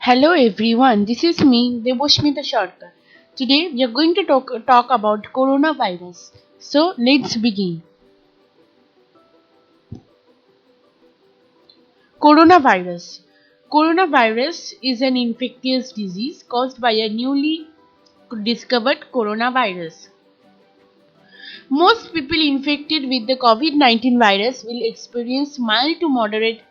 Hello everyone, this is me, Deboshmita Sharkar. Today we are going to talk about coronavirus. So let's begin. Coronavirus. Coronavirus is an infectious disease caused by a newly discovered coronavirus. Most people infected with the COVID-19 virus will experience mild to moderate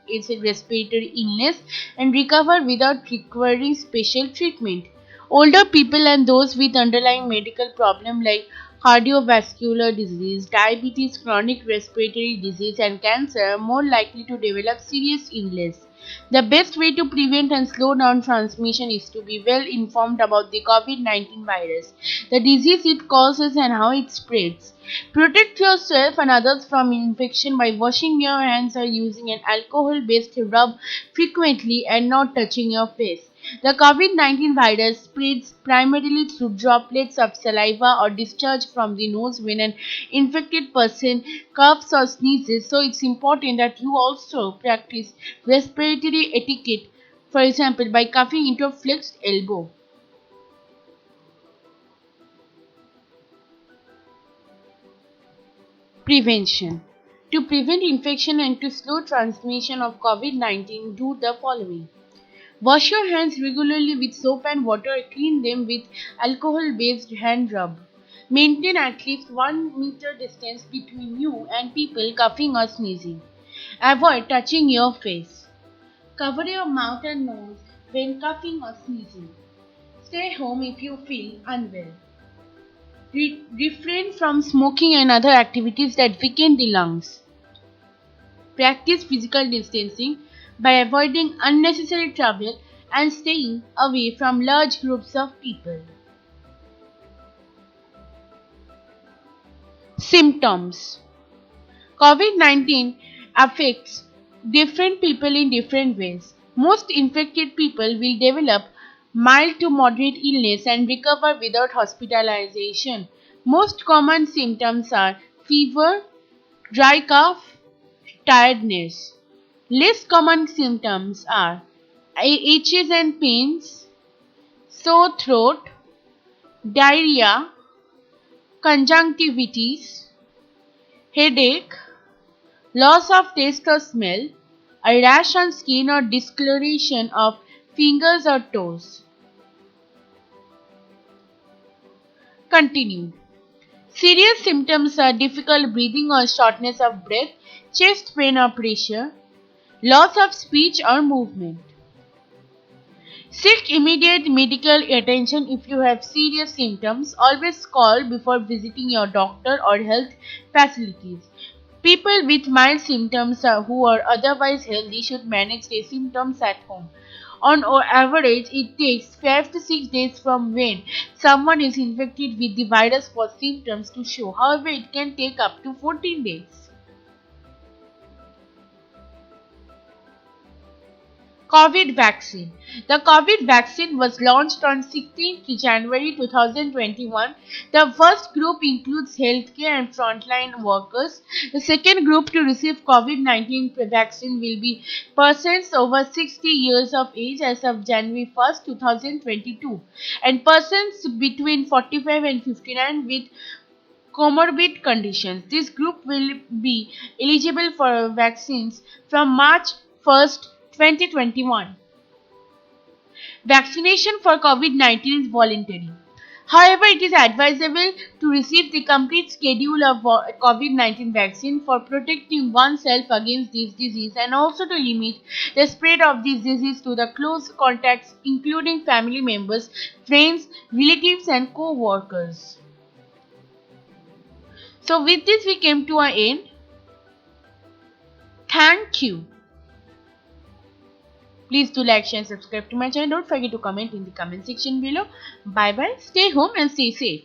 respiratory illness and recover without requiring special treatment. Older people and those with underlying medical problems like cardiovascular disease, diabetes, chronic respiratory disease, and cancer are more likely to develop serious illness. The best way to prevent and slow down transmission is to be well informed about the COVID-19 virus, the disease it causes, and how it spreads. Protect yourself and others from infection by washing your hands or using an alcohol based rub frequently and not touching your face. The COVID-19 virus spreads primarily through droplets of saliva or discharge from the nose when an infected person coughs or sneezes, so it's important that you also practice respiratory etiquette, for example, by coughing into a flexed elbow. Prevention. To prevent infection and to slow transmission of COVID-19, do the following. Wash your hands regularly with soap and water. Clean them with alcohol-based hand rub. Maintain at least 1 meter distance between you and people coughing or sneezing. Avoid touching your face. Cover your mouth and nose when coughing or sneezing. Stay home if you feel unwell. Refrain from smoking and other activities that weaken the lungs. Practice physical distancing by avoiding unnecessary travel and staying away from large groups of people. Symptoms. COVID-19 affects different people in different ways. Most infected people will develop mild to moderate illness and recover without hospitalization. Most common symptoms are fever, dry cough, tiredness. Less common symptoms are aches and pains, sore throat, diarrhea, conjunctivitis, headache, loss of taste or smell, a rash on skin or discoloration of fingers or toes. Continue. Serious symptoms are difficult breathing or shortness of breath, chest pain or pressure, loss of speech or movement. Seek immediate medical attention if you have serious symptoms. Always call before visiting your doctor or health facilities. People with mild symptoms who are otherwise healthy should manage their symptoms at home. On average, it takes 5 to 6 days from when someone is infected with the virus for symptoms to show. However, it can take up to 14 days. COVID vaccine. The COVID vaccine was launched on 16th January 2021. The first group includes healthcare and frontline workers. The second group to receive COVID-19 vaccine will be persons over 60 years of age as of January 1st, 2022, and persons between 45 and 59 with comorbid conditions. This group will be eligible for vaccines from March 1st, 2021. Vaccination for COVID-19 is voluntary. However, it is advisable to receive the complete schedule of COVID-19 vaccine for protecting oneself against this disease and also to limit the spread of this disease to the close contacts including family members, friends, relatives and co-workers. So with this we came to an end. Thank you. Please do like, share, and subscribe to my channel. Don't forget to comment in the comment section below. Bye bye. Stay home and stay safe.